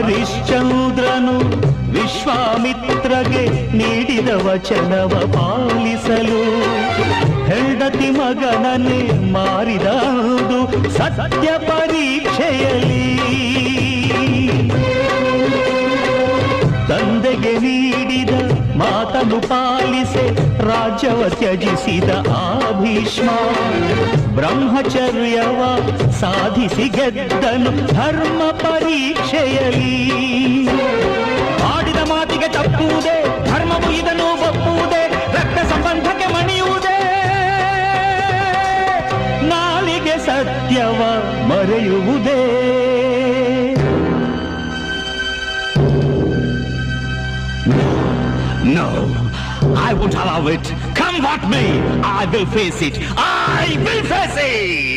ಹರಿಶ್ಚಂದ್ರನು ವಿಶ್ವಾಮಿತ್ರಗೆ ನೀಡಿದ ವಚನವ ಪಾಲಿಸಲು ಹೆಂಡತಿ ಮಗನನ್ನೇ ಮಾರಿದಂದು ಸತ್ಯ ಪರೀಕ್ಷೆಯಲ್ಲಿ ತಂದೆಗೆ ನೀಡಿದ ಮಾತನ್ನು ಪಾಲಿಸೆ ರಾಜ್ಯವ ತ್ಯಜಿಸಿದ ಆ ಭೀಷ್ಮ ಬ್ರಹ್ಮಚರ್ಯವ ಸಾಧಿಸಿ ಗೆದ್ದನು ಧರ್ಮ ಪರೀಕ್ಷೆಯಲ್ಲಿ. ಆಡಿದ ಮಾತಿಗೆ ತಪ್ಪುವುದೇ, ಧರ್ಮವು ಇದನ್ನು ಒಪ್ಪುವುದೇ, ರಕ್ತ ಸಂಬಂಧಕ್ಕೆ ಮಣಿಯುವುದೇ, ನಾಲಿಗೆ ಸತ್ಯವ ಮರೆಯುವುದೇ. No, I won't allow it. Come what may, I will face it. I will face it!